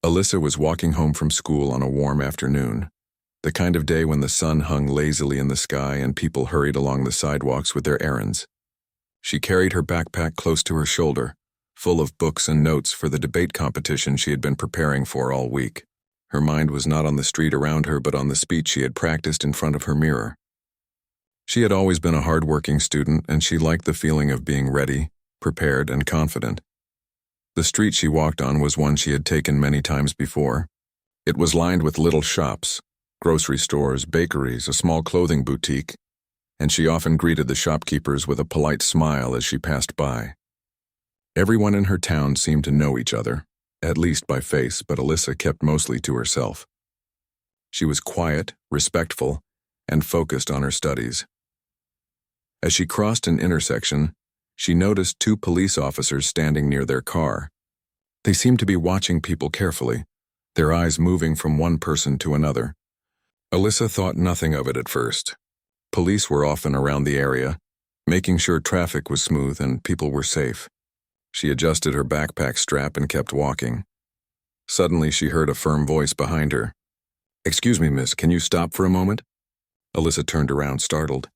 Alyssa was walking home from school on a warm afternoon, the kind of day when the sun hung lazily in the sky and people hurried along the sidewalks with their errands. She carried her backpack close to her shoulder, full of books and notes for the debate competition she had been preparing for all week. Her mind was not on the street around her but on the speech she had practiced in front of her mirror. She had always been a hard-working student, and she liked the feeling of being ready, prepared, and confident. The street she walked on was one she had taken many times before. It was lined with little shops, grocery stores, bakeries, a small clothing boutique, and she often greeted the shopkeepers with a polite smile as she passed by. Everyone in her town seemed to know each other, at least by face, but Alyssa kept mostly to herself. She was quiet, respectful, and focused on her studies. As she crossed an intersection, she noticed two police officers standing near their car. They seemed to be watching people carefully, their eyes moving from one person to another. Alyssa thought nothing of it at first. Police were often around the area, making sure traffic was smooth and people were safe. She adjusted her backpack strap and kept walking. Suddenly, she heard a firm voice behind her. "Excuse me, miss, can you stop for a moment?" Alyssa turned around, startled.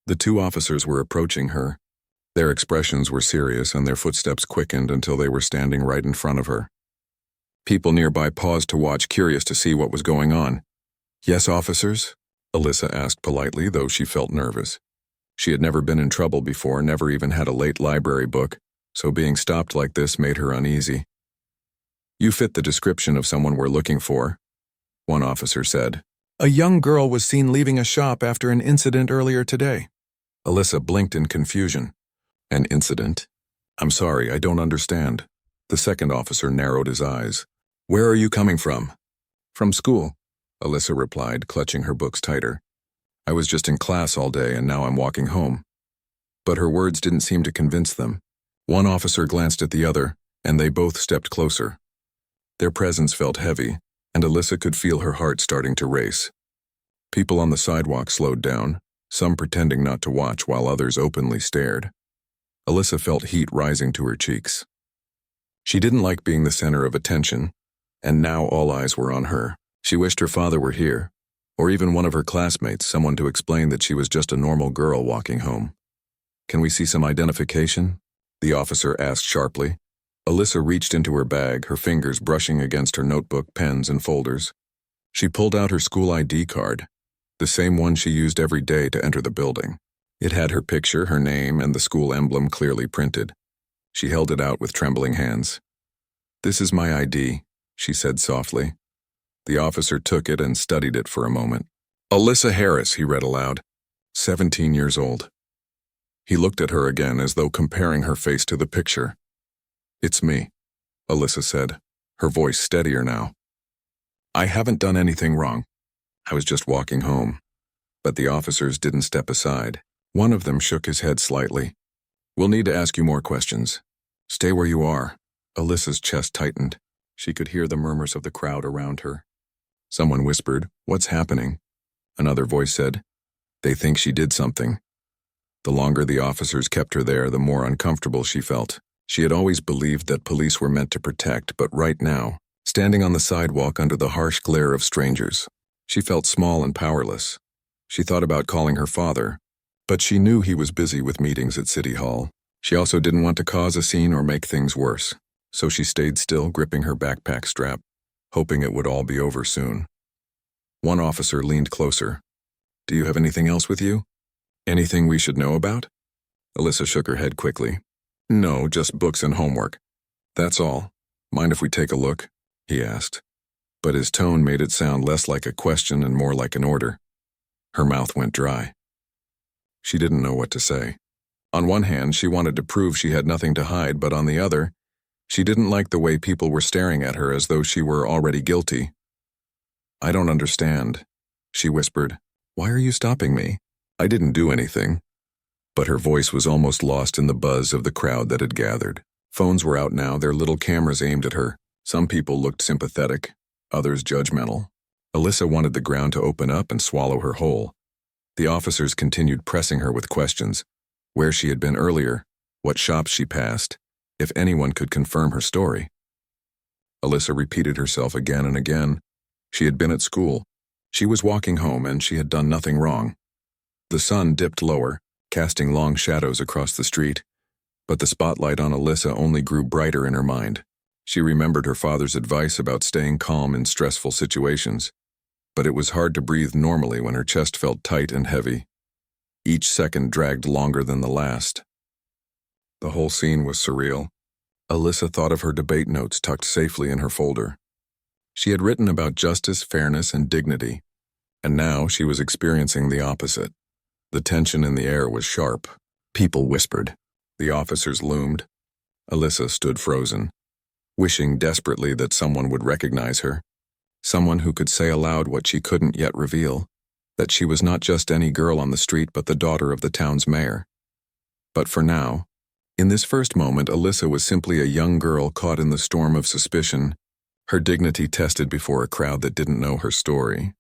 The two officers were approaching her. Their expressions were serious and their footsteps quickened until they were standing right in front of her. People nearby paused to watch, curious to see what was going on. "Yes, officers?" Alyssa asked politely, though she felt nervous. She had never been in trouble before, never even had a late library book, so being stopped like this made her uneasy. "You fit the description of someone we're looking for," one officer said. "A young girl was seen leaving a shop after an incident earlier today." Alyssa blinked in confusion. "An incident? I'm sorry, I don't understand." The second officer narrowed his eyes. "Where are you coming from?" "From school," Alyssa replied, clutching her books tighter. "I was just in class all day and now I'm walking home." But her words didn't seem to convince them. One officer glanced at the other, and they both stepped closer. Their presence felt heavy, and Alyssa could feel her heart starting to race. People on the sidewalk slowed down, some pretending not to watch while others openly stared. Alyssa felt heat rising to her cheeks. She didn't like being the center of attention, and now all eyes were on her. She wished her father were here, or even one of her classmates, someone to explain that she was just a normal girl walking home. "Can we see some identification?" the officer asked sharply. Alyssa reached into her bag, her fingers brushing against her notebook, pens, and folders. She pulled out her school ID card, the same one she used every day to enter the building. It had her picture, her name, and the school emblem clearly printed. She held it out with trembling hands. "This is my ID," she said softly. The officer took it and studied it for a moment. "Alyssa Harris," he read aloud, 17 years old. He looked at her again as though comparing her face to the picture. "It's me," Alyssa said, her voice steadier now. "I haven't done anything wrong. I was just walking home." But the officers didn't step aside. One of them shook his head slightly. "We'll need to ask you more questions. Stay where you are." Alyssa's chest tightened. She could hear the murmurs of the crowd around her. Someone whispered, "What's happening?" Another voice said, "They think she did something." The longer the officers kept her there, the more uncomfortable she felt. She had always believed that police were meant to protect, but right now, standing on the sidewalk under the harsh glare of strangers, she felt small and powerless. She thought about calling her father, but she knew he was busy with meetings at City Hall. She also didn't want to cause a scene or make things worse, so she stayed still, gripping her backpack strap, hoping it would all be over soon. One officer leaned closer. "Do you have anything else with you? Anything we should know about?" Alyssa shook her head quickly. "No, just books and homework. That's all. Mind if we take a look?" he asked. But his tone made it sound less like a question and more like an order. Her mouth went dry. She didn't know what to say. On one hand, she wanted to prove she had nothing to hide, but on the other, she didn't like the way people were staring at her as though she were already guilty. "I don't understand," she whispered. "Why are you stopping me? I didn't do anything." But her voice was almost lost in the buzz of the crowd that had gathered. Phones were out now, their little cameras aimed at her. Some people looked sympathetic, others judgmental. Alyssa wanted the ground to open up and swallow her whole. The officers continued pressing her with questions: where she had been earlier, what shops she passed, if anyone could confirm her story. Alyssa repeated herself again and again. She had been at school. She was walking home and she had done nothing wrong. The sun dipped lower, casting long shadows across the street, but the spotlight on Alyssa only grew brighter in her mind. She remembered her father's advice about staying calm in stressful situations, but it was hard to breathe normally when her chest felt tight and heavy. Each second dragged longer than the last. The whole scene was surreal. Alyssa thought of her debate notes tucked safely in her folder. She had written about justice, fairness, and dignity, and now she was experiencing the opposite. The tension in the air was sharp. People whispered. The officers loomed. Alyssa stood frozen, wishing desperately that someone would recognize her, someone who could say aloud what she couldn't yet reveal, that she was not just any girl on the street but the daughter of the town's mayor. But for now, in this first moment, Alyssa was simply a young girl caught in the storm of suspicion, her dignity tested before a crowd that didn't know her story.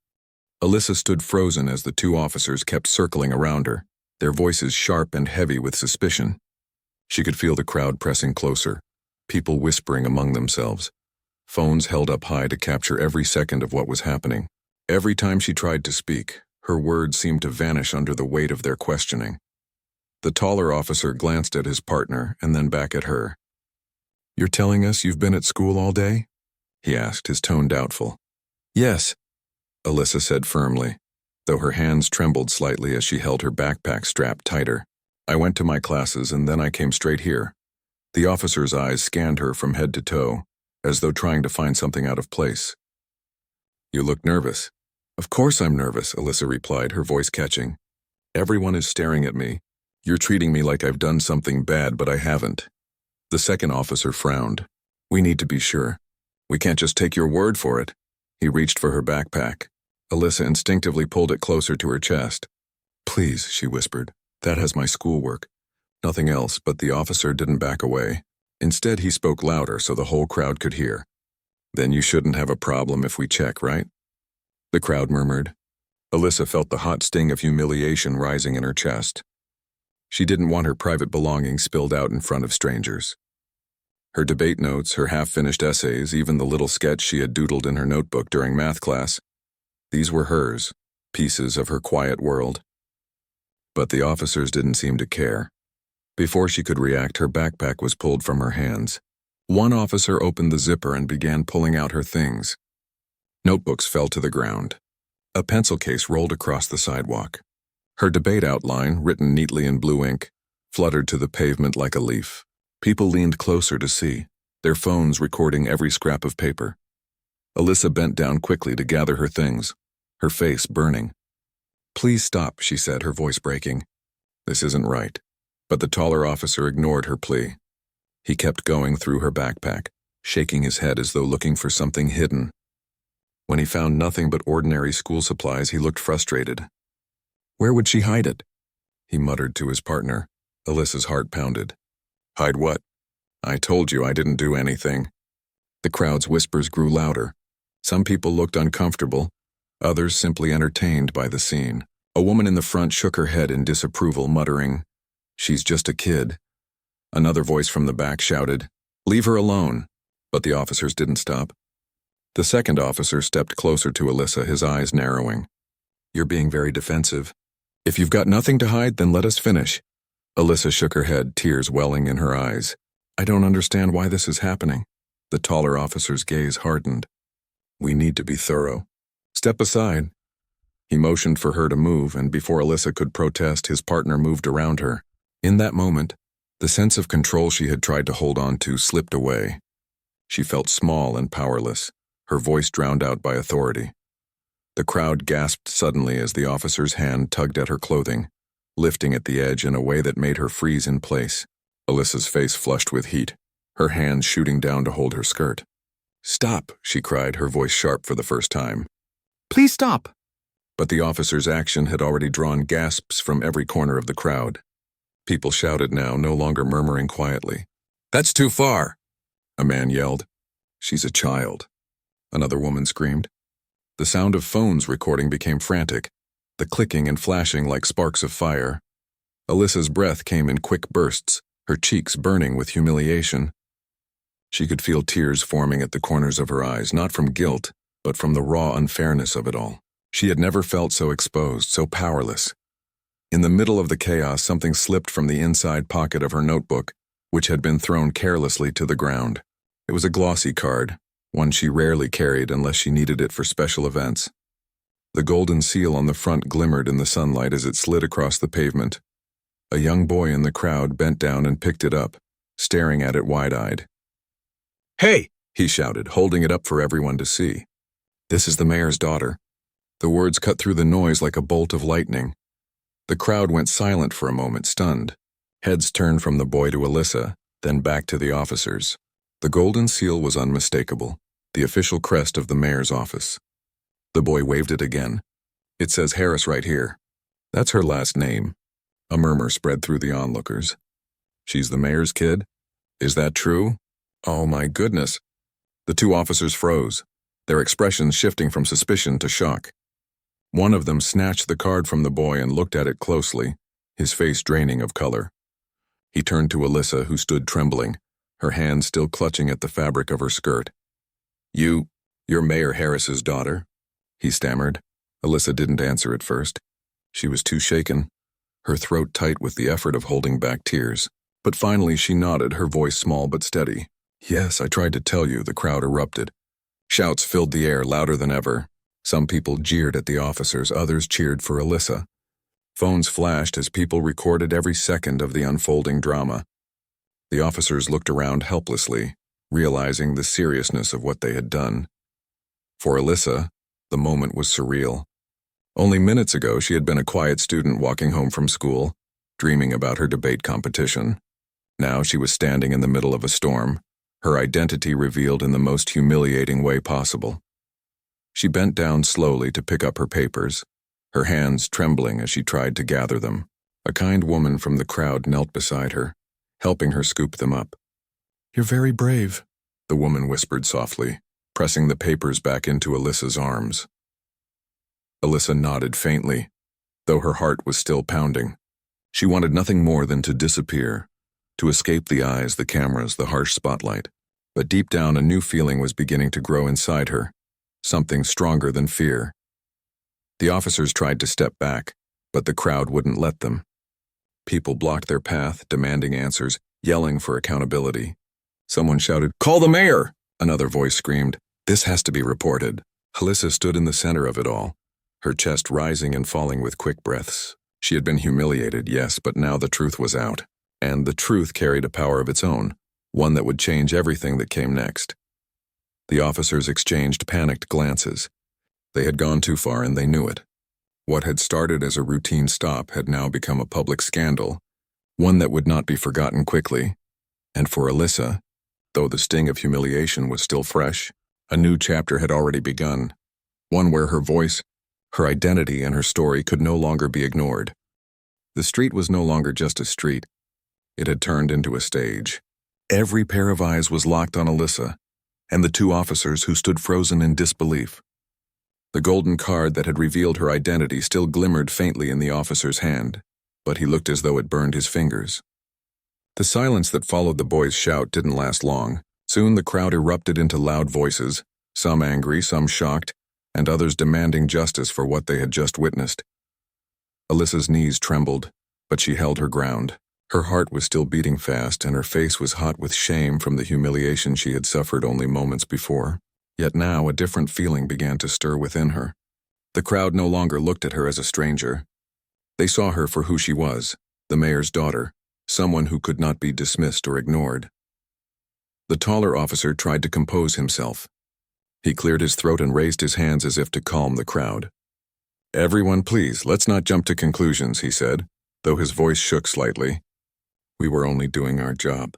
Alyssa stood frozen as the two officers kept circling around her, their voices sharp and heavy with suspicion. She could feel the crowd pressing closer, people whispering among themselves, phones held up high to capture every second of what was happening. Every time she tried to speak, her words seemed to vanish under the weight of their questioning. The taller officer glanced at his partner and then back at her. "You're telling us you've been at school all day?" he asked, his tone doubtful. "Yes," Alyssa said firmly, though her hands trembled slightly as she held her backpack strapped tighter. "I went to my classes and then I came straight here." The officer's eyes scanned her from head to toe, as though trying to find something out of place. "You look nervous." "Of course I'm nervous," Alyssa replied, her voice catching. "Everyone is staring at me. You're treating me like I've done something bad, but I haven't." The second officer frowned. "We need to be sure. We can't just take your word for it." He reached for her backpack. Alyssa instinctively pulled it closer to her chest. "Please," she whispered. "That has my schoolwork." Nothing else, but the officer didn't back away. Instead, he spoke louder so the whole crowd could hear. "Then you shouldn't have a problem if we check, right?" The crowd murmured. Alyssa felt the hot sting of humiliation rising in her chest. She didn't want her private belongings spilled out in front of strangers. Her debate notes, her half-finished essays, even the little sketch she had doodled in her notebook during math class, these were hers, pieces of her quiet world. But the officers didn't seem to care. Before she could react, her backpack was pulled from her hands. One officer opened the zipper and began pulling out her things. Notebooks fell to the ground. A pencil case rolled across the sidewalk. Her debate outline, written neatly in blue ink, fluttered to the pavement like a leaf. People leaned closer to see, their phones recording every scrap of paper. Alyssa bent down quickly to gather her things, her face burning. "Please stop," she said, her voice breaking. "This isn't right." But the taller officer ignored her plea. He kept going through her backpack, shaking his head as though looking for something hidden. When he found nothing but ordinary school supplies, he looked frustrated. "Where would she hide it?" he muttered to his partner. Alyssa's heart pounded. "Hide what? I told you I didn't do anything." The crowd's whispers grew louder. Some people looked uncomfortable, others simply entertained by the scene. A woman in the front shook her head in disapproval, muttering, "She's just a kid." Another voice from the back shouted, "Leave her alone." But the officers didn't stop. The second officer stepped closer to Alyssa, his eyes narrowing. "You're being very defensive. If you've got nothing to hide, then let us finish." Alyssa shook her head, tears welling in her eyes. "I don't understand why this is happening." The taller officer's gaze hardened. "We need to be thorough. Step aside." He motioned for her to move, and before Alyssa could protest, his partner moved around her. In that moment, the sense of control she had tried to hold on to slipped away. She felt small and powerless, her voice drowned out by authority. The crowd gasped suddenly as the officer's hand tugged at her clothing, lifting at the edge in a way that made her freeze in place. Alyssa's face flushed with heat, her hands shooting down to hold her skirt. "Stop," she cried, her voice sharp for the first time. "Please stop." But the officer's action had already drawn gasps from every corner of the crowd. People shouted now, no longer murmuring quietly. "That's too far," a man yelled. "She's a child," another woman screamed. The sound of phones recording became frantic, the clicking and flashing like sparks of fire. Alyssa's breath came in quick bursts, her cheeks burning with humiliation. She could feel tears forming at the corners of her eyes, not from guilt, but from the raw unfairness of it all. She had never felt so exposed, so powerless. In the middle of the chaos, something slipped from the inside pocket of her notebook, which had been thrown carelessly to the ground. It was a glossy card, one she rarely carried unless she needed it for special events. The golden seal on the front glimmered in the sunlight as it slid across the pavement. A young boy in the crowd bent down and picked it up, staring at it wide-eyed. "Hey!" he shouted, holding it up for everyone to see. "This is the mayor's daughter." The words cut through the noise like a bolt of lightning. The crowd went silent for a moment, stunned. Heads turned from the boy to Alyssa, then back to the officers. The golden seal was unmistakable, the official crest of the mayor's office. The boy waved it again. "It says Harris right here. That's her last name." A murmur spread through the onlookers. "She's the mayor's kid? Is that true? Oh my goodness." The two officers froze, their expressions shifting from suspicion to shock. One of them snatched the card from the boy and looked at it closely, his face draining of color. He turned to Alyssa, who stood trembling, her hand still clutching at the fabric of her skirt. You're Mayor Harris's daughter?" he stammered. Alyssa didn't answer at first. She was too shaken, her throat tight with the effort of holding back tears. But finally she nodded, her voice small but steady. "Yes, I tried to tell you," the crowd erupted. Shouts filled the air louder than ever. Some people jeered at the officers, others cheered for Alyssa. Phones flashed as people recorded every second of the unfolding drama. The officers looked around helplessly, realizing the seriousness of what they had done. For Alyssa, the moment was surreal. Only minutes ago she had been a quiet student walking home from school, dreaming about her debate competition. Now she was standing in the middle of a storm, her identity revealed in the most humiliating way possible. She bent down slowly to pick up her papers, her hands trembling as she tried to gather them. A kind woman from the crowd knelt beside her, helping her scoop them up. "You're very brave," the woman whispered softly, pressing the papers back into Alyssa's arms. Alyssa nodded faintly, though her heart was still pounding. She wanted nothing more than to disappear, to escape the eyes, the cameras, the harsh spotlight. But deep down, a new feeling was beginning to grow inside her, something stronger than fear. The officers tried to step back, but the crowd wouldn't let them. People blocked their path, demanding answers, yelling for accountability. Someone shouted, "Call the mayor!" Another voice screamed, "This has to be reported." Alyssa stood in the center of it all, her chest rising and falling with quick breaths. She had been humiliated, yes, but now the truth was out. And the truth carried a power of its own, one that would change everything that came next. The officers exchanged panicked glances. They had gone too far and they knew it. What had started as a routine stop had now become a public scandal, one that would not be forgotten quickly. And for Alyssa, though the sting of humiliation was still fresh, a new chapter had already begun, one where her voice, her identity, and her story could no longer be ignored. The street was no longer just a street. It had turned into a stage. Every pair of eyes was locked on Alyssa, and the two officers who stood frozen in disbelief. The golden card that had revealed her identity still glimmered faintly in the officer's hand, but he looked as though it burned his fingers. The silence that followed the boy's shout didn't last long. Soon the crowd erupted into loud voices, some angry, some shocked, and others demanding justice for what they had just witnessed. Alyssa's knees trembled, but she held her ground. Her heart was still beating fast, and her face was hot with shame from the humiliation she had suffered only moments before. Yet now a different feeling began to stir within her. The crowd no longer looked at her as a stranger. They saw her for who she was, the mayor's daughter, someone who could not be dismissed or ignored. The taller officer tried to compose himself. He cleared his throat and raised his hands as if to calm the crowd. "Everyone, please, let's not jump to conclusions," he said, though his voice shook slightly. "We were only doing our job."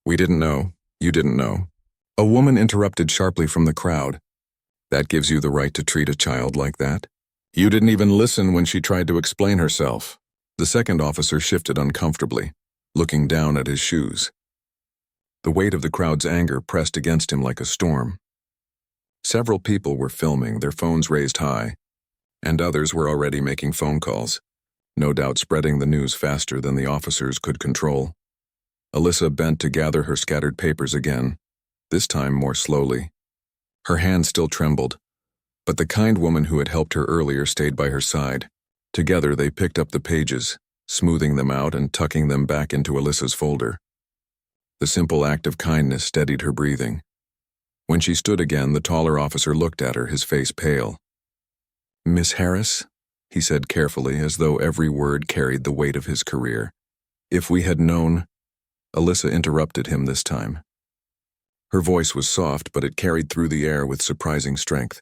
"We didn't know. You didn't know." A woman interrupted sharply from the crowd. "That gives you the right to treat a child like that? You didn't even listen when she tried to explain herself." The second officer shifted uncomfortably, looking down at his shoes. The weight of the crowd's anger pressed against him like a storm. Several people were filming, their phones raised high, and others were already making phone calls, no doubt spreading the news faster than the officers could control. Alyssa bent to gather her scattered papers again, this time more slowly. Her hand still trembled, but the kind woman who had helped her earlier stayed by her side. Together they picked up the pages, smoothing them out and tucking them back into Alyssa's folder. The simple act of kindness steadied her breathing. When she stood again, the taller officer looked at her, his face pale. "Miss Harris?" he said carefully, as though every word carried the weight of his career. "If we had known—" Alyssa interrupted him this time. Her voice was soft, but it carried through the air with surprising strength.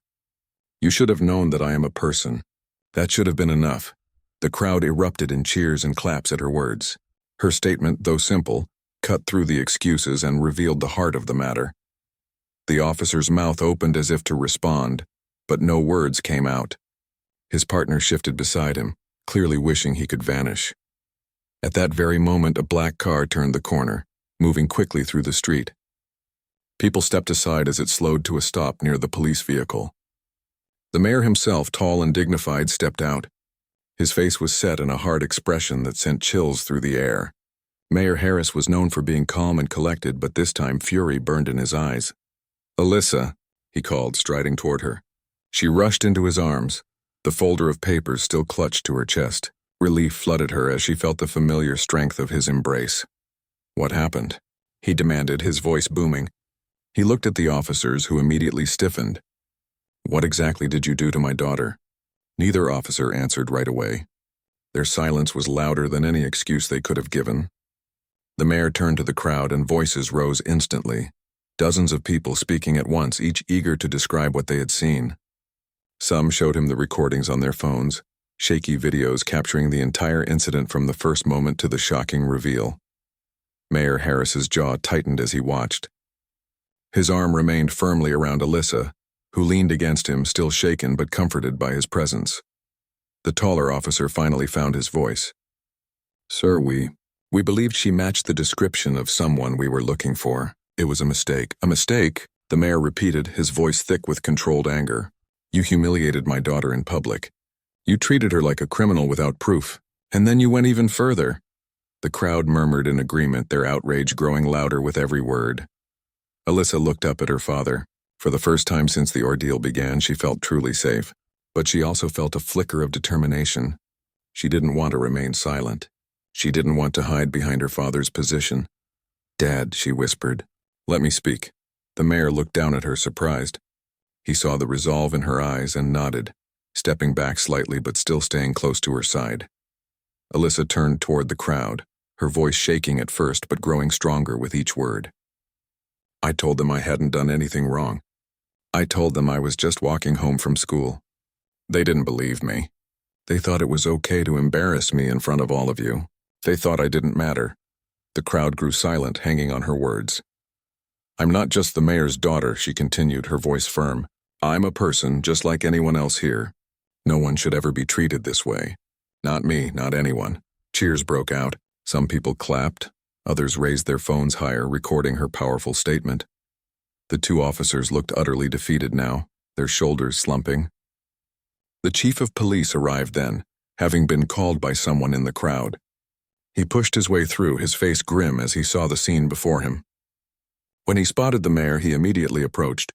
"You should have known that I am a person. That should have been enough." The crowd erupted in cheers and claps at her words. Her statement, though simple, cut through the excuses and revealed the heart of the matter. The officer's mouth opened as if to respond, but no words came out. His partner shifted beside him, clearly wishing he could vanish. At that very moment, a black car turned the corner, moving quickly through the street. People stepped aside as it slowed to a stop near the police vehicle. The mayor himself, tall and dignified, stepped out. His face was set in a hard expression that sent chills through the air. Mayor Harris was known for being calm and collected, but this time fury burned in his eyes. "Alyssa," he called, striding toward her. She rushed into his arms, the folder of papers still clutched to her chest. Relief flooded her as she felt the familiar strength of his embrace. "What happened?" he demanded, his voice booming. He looked at the officers, who immediately stiffened. "What exactly did you do to my daughter?" Neither officer answered right away. Their silence was louder than any excuse they could have given. The mayor turned to the crowd and voices rose instantly. Dozens of people speaking at once, each eager to describe what they had seen. Some showed him the recordings on their phones, shaky videos capturing the entire incident from the first moment to the shocking reveal. Mayor Harris's jaw tightened as he watched. His arm remained firmly around Alyssa, who leaned against him, still shaken but comforted by his presence. The taller officer finally found his voice. "Sir, we believed she matched the description of someone we were looking for. It was a mistake." "A mistake?" the mayor repeated, his voice thick with controlled anger. "You humiliated my daughter in public. You treated her like a criminal without proof. And then you went even further." The crowd murmured in agreement, their outrage growing louder with every word. Alyssa looked up at her father. For the first time since the ordeal began, she felt truly safe. But she also felt a flicker of determination. She didn't want to remain silent. She didn't want to hide behind her father's position. "Dad," she whispered, "let me speak." The mayor looked down at her, surprised. He saw the resolve in her eyes and nodded, stepping back slightly but still staying close to her side. Alyssa turned toward the crowd, her voice shaking at first but growing stronger with each word. "I told them I hadn't done anything wrong. I told them I was just walking home from school. They didn't believe me. They thought it was okay to embarrass me in front of all of you. They thought I didn't matter." The crowd grew silent, hanging on her words. "I'm not just the mayor's daughter," she continued, her voice firm. "I'm a person just like anyone else here. No one should ever be treated this way. Not me, not anyone." Cheers broke out. Some people clapped. Others raised their phones higher, recording her powerful statement. The two officers looked utterly defeated now, their shoulders slumping. The chief of police arrived then, having been called by someone in the crowd. He pushed his way through, his face grim as he saw the scene before him. When he spotted the mayor, he immediately approached.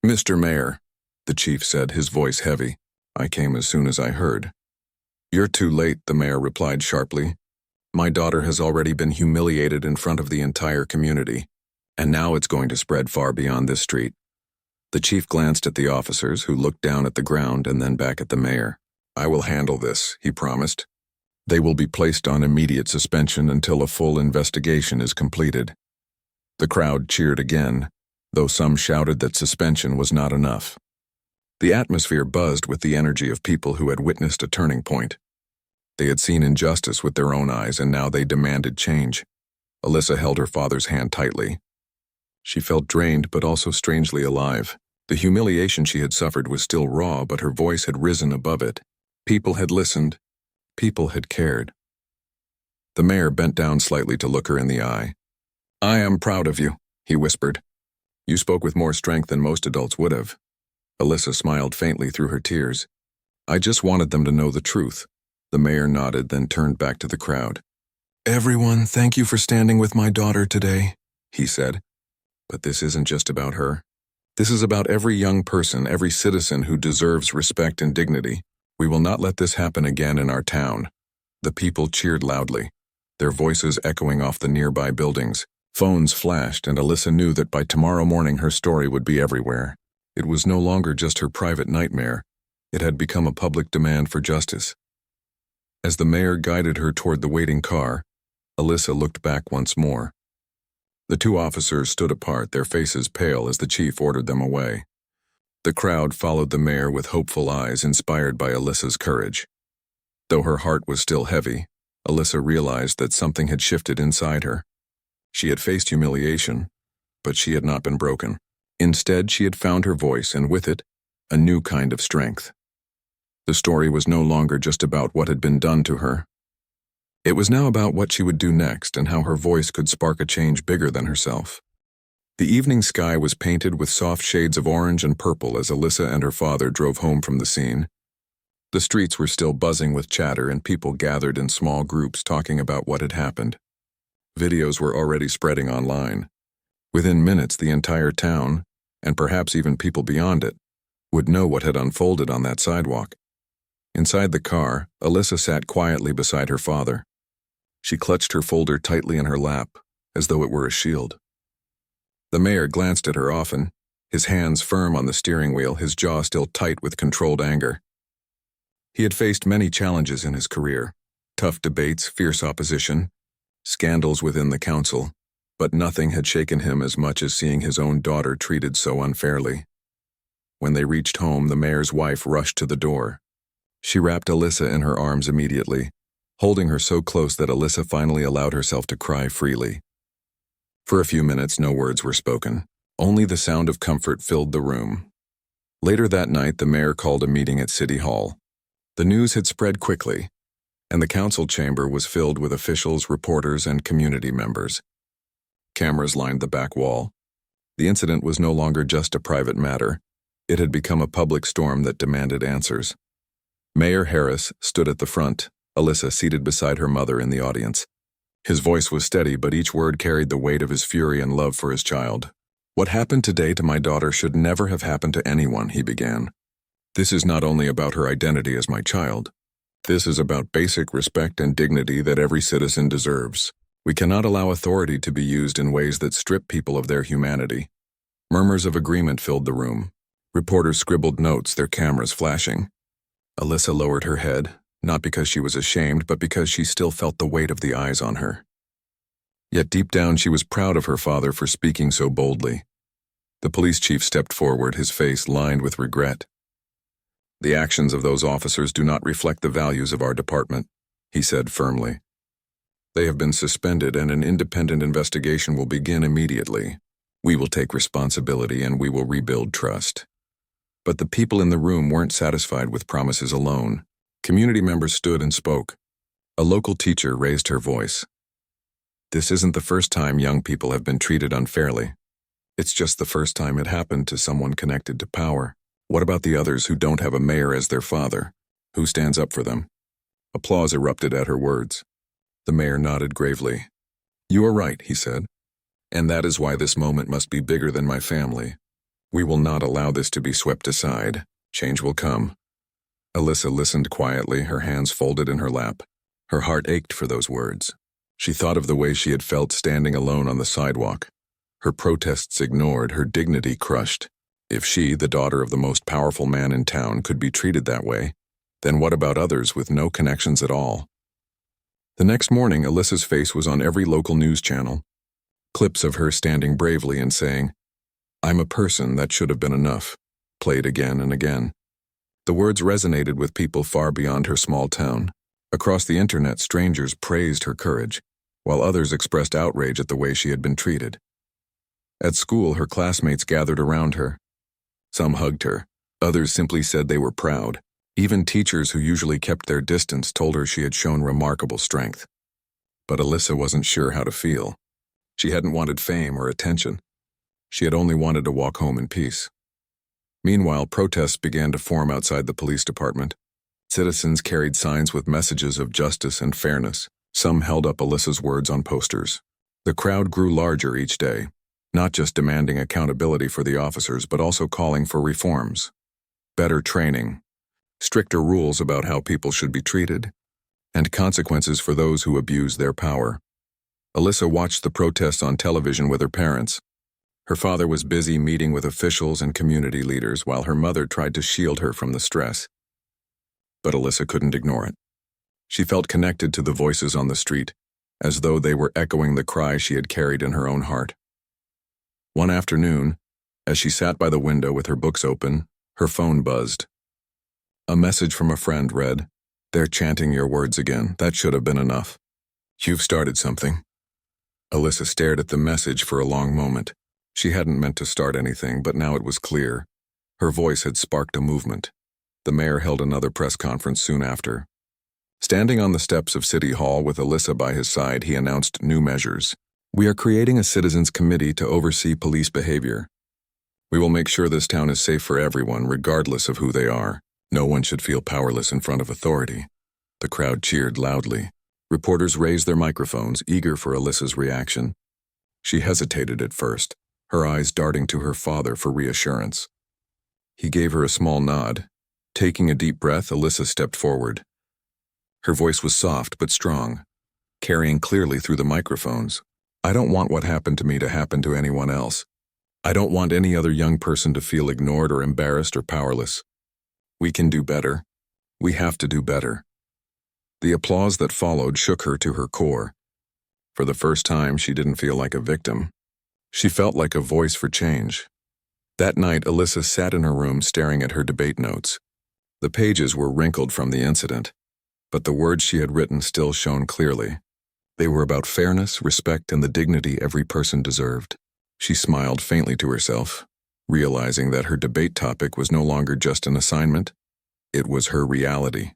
"Mr. Mayor," the chief said, his voice heavy. "I came as soon as I heard." "You're too late," the mayor replied sharply. "My daughter has already been humiliated in front of the entire community, and now it's going to spread far beyond this street." The chief glanced at the officers, who looked down at the ground and then back at the mayor. "I will handle this," he promised. "They will be placed on immediate suspension until a full investigation is completed." The crowd cheered again, though some shouted that suspension was not enough. The atmosphere buzzed with the energy of people who had witnessed a turning point. They had seen injustice with their own eyes, and now they demanded change. Alyssa held her father's hand tightly. She felt drained but also strangely alive. The humiliation she had suffered was still raw, but her voice had risen above it. People had listened. People had cared. The mayor bent down slightly to look her in the eye. "I am proud of you," he whispered. "You spoke with more strength than most adults would have." Alyssa smiled faintly through her tears. "I just wanted them to know the truth." The mayor nodded, then turned back to the crowd. "Everyone, thank you for standing with my daughter today," he said. But this isn't just about her. This is about every young person, every citizen who deserves respect and dignity. We will not let this happen again in our town. The people cheered loudly, their voices echoing off the nearby buildings. Phones flashed, and Alyssa knew that by tomorrow morning her story would be everywhere. It was no longer just her private nightmare. It had become a public demand for justice. As the mayor guided her toward the waiting car, Alyssa looked back once more. The two officers stood apart, their faces pale as the chief ordered them away. The crowd followed the mayor with hopeful eyes, inspired by Alyssa's courage. Though her heart was still heavy, Alyssa realized that something had shifted inside her. She had faced humiliation, but she had not been broken. Instead, she had found her voice, and with it, a new kind of strength. The story was no longer just about what had been done to her. It was now about what she would do next and how her voice could spark a change bigger than herself. The evening sky was painted with soft shades of orange and purple as Alyssa and her father drove home from the scene. The streets were still buzzing with chatter, and people gathered in small groups talking about what had happened. Videos were already spreading online. Within minutes, the entire town, and perhaps even people beyond it, would know what had unfolded on that sidewalk. Inside the car, Alyssa sat quietly beside her father. She clutched her folder tightly in her lap, as though it were a shield. The mayor glanced at her often, his hands firm on the steering wheel, his jaw still tight with controlled anger. He had faced many challenges in his career: tough debates, fierce opposition, scandals within the council, but nothing had shaken him as much as seeing his own daughter treated so unfairly. When they reached home, the mayor's wife rushed to the door. She wrapped Alyssa in her arms immediately, holding her so close that Alyssa finally allowed herself to cry freely. For a few minutes, no words were spoken. Only the sound of comfort filled the room. Later that night, the mayor called a meeting at City Hall. The news had spread quickly, and the council chamber was filled with officials, reporters, and community members. Cameras lined the back wall. The incident was no longer just a private matter. It had become a public storm that demanded answers. Mayor Harris stood at the front, Alyssa seated beside her mother in the audience. His voice was steady, but each word carried the weight of his fury and love for his child. "What happened today to my daughter should never have happened to anyone," he began. "This is not only about her identity as my child. This is about basic respect and dignity that every citizen deserves. We cannot allow authority to be used in ways that strip people of their humanity." Murmurs of agreement filled the room. Reporters scribbled notes, their cameras flashing. Alyssa lowered her head, not because she was ashamed, but because she still felt the weight of the eyes on her. Yet deep down she was proud of her father for speaking so boldly. The police chief stepped forward, his face lined with regret. "The actions of those officers do not reflect the values of our department," he said firmly. "They have been suspended, and an independent investigation will begin immediately. We will take responsibility, and we will rebuild trust." But the people in the room weren't satisfied with promises alone. Community members stood and spoke. A local teacher raised her voice. "This isn't the first time young people have been treated unfairly. It's just the first time it happened to someone connected to power. What about the others who don't have a mayor as their father? Who stands up for them?" Applause erupted at her words. The mayor nodded gravely. "You are right," he said. "And that is why this moment must be bigger than my family. We will not allow this to be swept aside. Change will come." Alyssa listened quietly, her hands folded in her lap. Her heart ached for those words. She thought of the way she had felt standing alone on the sidewalk. Her protests ignored, her dignity crushed. If she, the daughter of the most powerful man in town, could be treated that way, then what about others with no connections at all? The next morning, Alyssa's face was on every local news channel. Clips of her standing bravely and saying, "I'm a person, that should have been enough," played again and again. The words resonated with people far beyond her small town. Across the internet, strangers praised her courage, while others expressed outrage at the way she had been treated. At school, her classmates gathered around her. Some hugged her, others simply said they were proud. Even teachers who usually kept their distance told her she had shown remarkable strength. But Alyssa wasn't sure how to feel. She hadn't wanted fame or attention. She had only wanted to walk home in peace. Meanwhile, protests began to form outside the police department. Citizens carried signs with messages of justice and fairness. Some held up Alyssa's words on posters. The crowd grew larger each day. not just demanding accountability for the officers but also calling for reforms. Better training, stricter rules about how people should be treated, and consequences for those who abuse their power. Alyssa watched the protests on television with her parents. Her father was busy meeting with officials and community leaders while her mother tried to shield her from the stress. But Alyssa couldn't ignore it. She felt connected to the voices on the street, as though they were echoing the cry she had carried in her own heart. One afternoon, as she sat by the window with her books open, her phone buzzed. A message from a friend read, "They're chanting your words again. That should have been enough. You've started something." Alyssa stared at the message for a long moment. She hadn't meant to start anything, but now it was clear. Her voice had sparked a movement. The mayor held another press conference soon after. Standing on the steps of City Hall with Alyssa by his side, he announced new measures. "We are creating a citizens' committee to oversee police behavior. We will make sure this town is safe for everyone, regardless of who they are. No one should feel powerless in front of authority." The crowd cheered loudly. Reporters raised their microphones, eager for Alyssa's reaction. She hesitated at first, her eyes darting to her father for reassurance. He gave her a small nod. Taking a deep breath, Alyssa stepped forward. Her voice was soft but strong, carrying clearly through the microphones. "I don't want what happened to me to happen to anyone else. I don't want any other young person to feel ignored or embarrassed or powerless. We can do better. We have to do better." The applause that followed shook her to her core. For the first time, she didn't feel like a victim. She felt like a voice for change. That night, Alyssa sat in her room staring at her debate notes. The pages were wrinkled from the incident, but the words she had written still shone clearly. They were about fairness, respect, and the dignity every person deserved. She smiled faintly to herself, realizing that her debate topic was no longer just an assignment. It was her reality.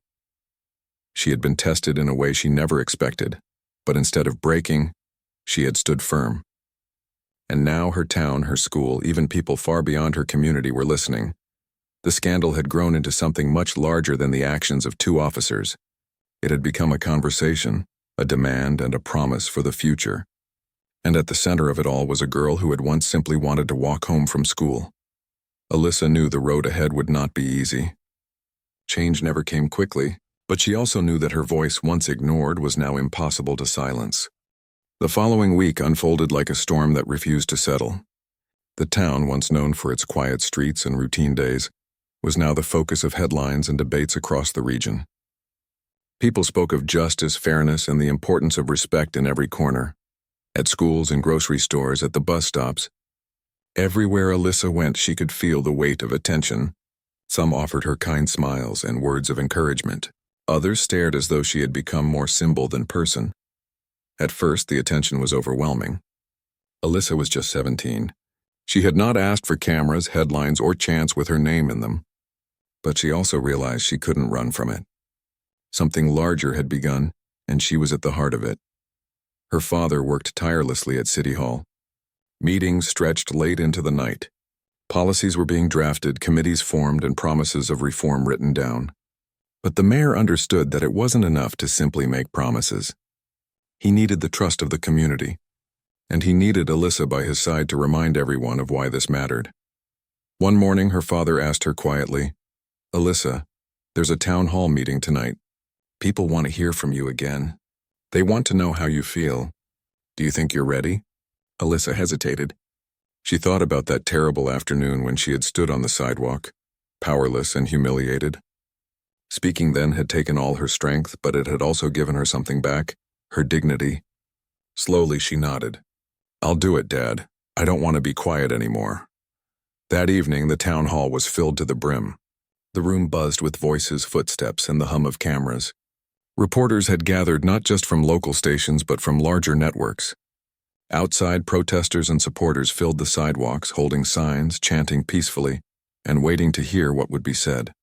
She had been tested in a way she never expected, but instead of breaking, she had stood firm. And now her town, her school, even people far beyond her community were listening. The scandal had grown into something much larger than the actions of two officers. It had become a conversation, a demand, and a promise for the future. And at the center of it all was a girl who had once simply wanted to walk home from school. Alyssa knew the road ahead would not be easy. Change never came quickly, but she also knew that her voice, once ignored, was now impossible to silence. The following week unfolded like a storm that refused to settle. The town, once known for its quiet streets and routine days, was now the focus of headlines and debates across the region. People spoke of justice, fairness, and the importance of respect in every corner. At schools and grocery stores, at the bus stops. Everywhere Alyssa went, she could feel the weight of attention. Some offered her kind smiles and words of encouragement. Others stared as though she had become more symbol than person. At first, the attention was overwhelming. Alyssa was just 17. She had not asked for cameras, headlines, or chants with her name in them. But she also realized she couldn't run from it. Something larger had begun, and she was at the heart of it. Her father worked tirelessly at City Hall. Meetings stretched late into the night. Policies were being drafted, committees formed, and promises of reform written down. But the mayor understood that it wasn't enough to simply make promises. He needed the trust of the community, and he needed Alyssa by his side to remind everyone of why this mattered. One morning, her father asked her quietly, "Alyssa, there's a town hall meeting tonight. People want to hear from you again. They want to know how you feel. Do you think you're ready?" Alyssa hesitated. She thought about that terrible afternoon when she had stood on the sidewalk, powerless and humiliated. Speaking then had taken all her strength, but it had also given her something back, her dignity. Slowly she nodded. "I'll do it, Dad. I don't want to be quiet anymore." That evening, the town hall was filled to the brim. The room buzzed with voices, footsteps, and the hum of cameras. Reporters had gathered not just from local stations but from larger networks. Outside, protesters and supporters filled the sidewalks, holding signs, chanting peacefully, and waiting to hear what would be said.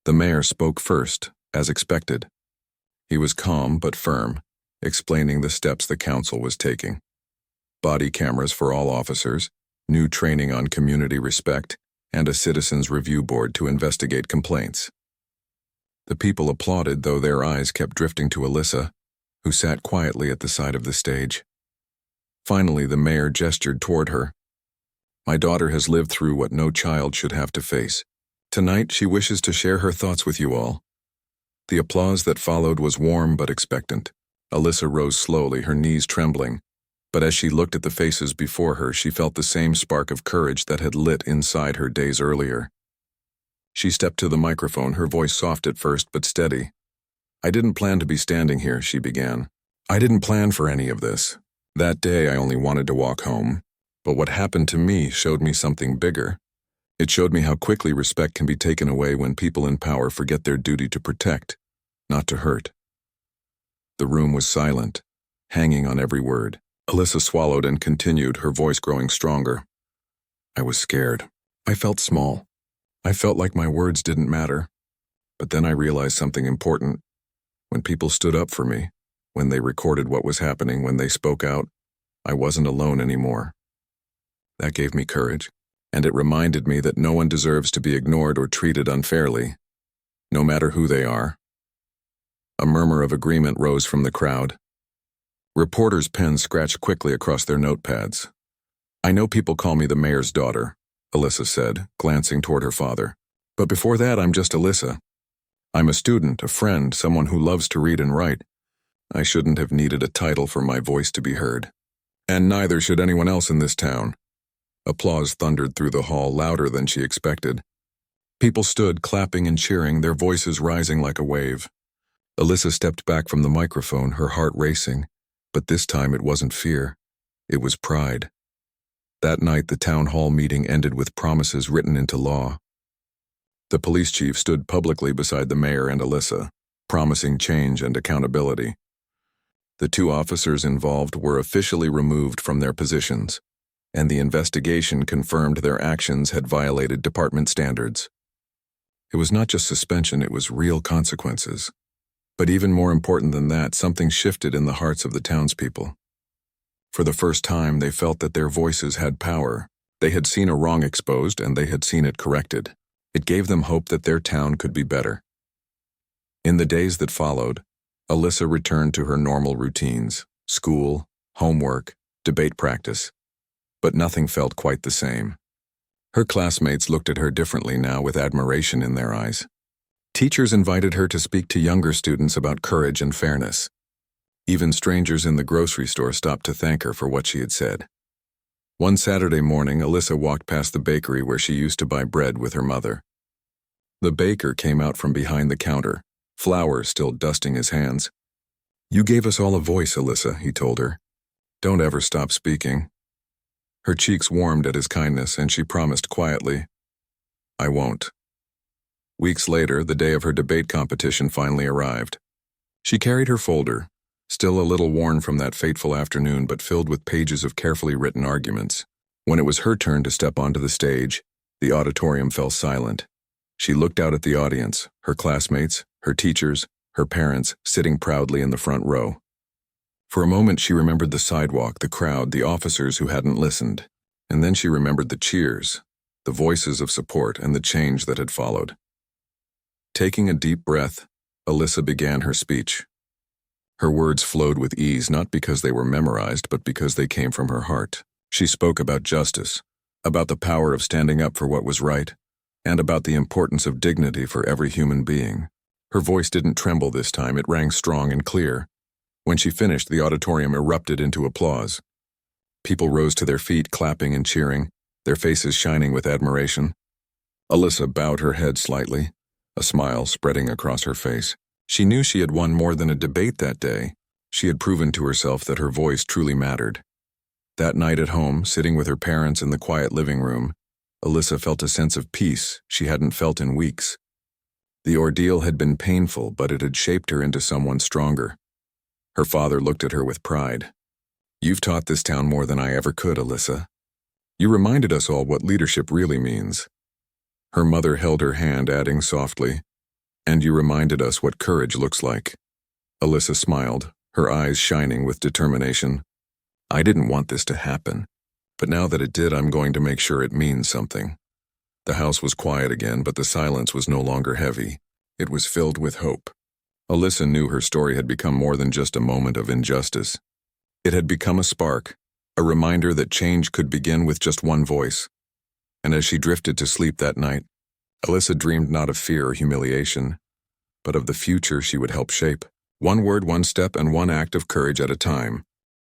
The mayor spoke first, as expected. He was calm but firm, explaining the steps the council was taking. Body cameras for all officers, new training on community respect, and a citizens' review board to investigate complaints. The people applauded, though their eyes kept drifting to Alyssa, who sat quietly at the side of the stage. Finally, the mayor gestured toward her, My daughter has lived through what no child should have to face. Tonight, she wishes to share her thoughts with you all." The applause that followed was warm but expectant. Alyssa rose slowly, her knees trembling. But as she looked at the faces before her, she felt the same spark of courage that had lit inside her days earlier. She stepped to the microphone, her voice soft at first but steady. "I didn't plan to be standing here," she began. "I didn't plan for any of this. That day I only wanted to walk home. But what happened to me showed me something bigger. It showed me how quickly respect can be taken away when people in power forget their duty to protect, not to hurt." The room was silent, hanging on every word. Alyssa swallowed and continued, her voice growing stronger. "I was scared. I felt small. I felt like my words didn't matter. But then I realized something important. When people stood up for me, when they recorded what was happening, when they spoke out, I wasn't alone anymore. That gave me courage, and it reminded me that no one deserves to be ignored or treated unfairly, no matter who they are." A murmur of agreement rose from the crowd. Reporters' pens scratched quickly across their notepads. "I know people call me the mayor's daughter," Alyssa said, glancing toward her father. "But before that, I'm just Alyssa. I'm a student, a friend, someone who loves to read and write. I shouldn't have needed a title for my voice to be heard. And neither should anyone else in this town." Applause thundered through the hall, louder than she expected. People stood, clapping and cheering, their voices rising like a wave. Alyssa stepped back from the microphone, her heart racing. But this time it wasn't fear. It was pride. That night, the town hall meeting ended with promises written into law. The police chief stood publicly beside the mayor and Alyssa, promising change and accountability. The two officers involved were officially removed from their positions, and the investigation confirmed their actions had violated department standards. It was not just suspension, it was real consequences. But even more important than that, something shifted in the hearts of the townspeople. For the first time, they felt that their voices had power. They had seen a wrong exposed, and they had seen it corrected. It gave them hope that their town could be better. In the days that followed, Alyssa returned to her normal routines: school, homework, debate practice. But nothing felt quite the same. Her classmates looked at her differently now, with admiration in their eyes. Teachers invited her to speak to younger students about courage and fairness. Even strangers in the grocery store stopped to thank her for what she had said. One Saturday morning, Alyssa walked past the bakery where she used to buy bread with her mother. The baker came out from behind the counter, flour still dusting his hands. "You gave us all a voice, Alyssa," he told her. "Don't ever stop speaking." Her cheeks warmed at his kindness, and she promised quietly, "I won't." Weeks later, the day of her debate competition finally arrived. She carried her folder, still a little worn from that fateful afternoon but filled with pages of carefully written arguments. When it was her turn to step onto the stage, the auditorium fell silent. She looked out at the audience, her classmates, her teachers, her parents, sitting proudly in the front row. For a moment she remembered the sidewalk, the crowd, the officers who hadn't listened. And then she remembered the cheers, the voices of support, and the change that had followed. Taking a deep breath, Alyssa began her speech. Her words flowed with ease, not because they were memorized, but because they came from her heart. She spoke about justice, about the power of standing up for what was right, and about the importance of dignity for every human being. Her voice didn't tremble this time, it rang strong and clear. When she finished, the auditorium erupted into applause. People rose to their feet, clapping and cheering, their faces shining with admiration. Alyssa bowed her head slightly, a smile spreading across her face. She knew she had won more than a debate that day. She had proven to herself that her voice truly mattered. That night at home, sitting with her parents in the quiet living room, Alyssa felt a sense of peace she hadn't felt in weeks. The ordeal had been painful, but it had shaped her into someone stronger. Her father looked at her with pride. "You've taught this town more than I ever could, Alyssa. You reminded us all what leadership really means." Her mother held her hand, adding softly, "And you reminded us what courage looks like." Alyssa smiled, her eyes shining with determination. "I didn't want this to happen, but now that it did, I'm going to make sure it means something." The house was quiet again, but the silence was no longer heavy. It was filled with hope. Alyssa knew her story had become more than just a moment of injustice. It had become a spark, a reminder that change could begin with just one voice. And as she drifted to sleep that night, Alyssa dreamed not of fear or humiliation, but of the future she would help shape, one word, one step, and one act of courage at a time.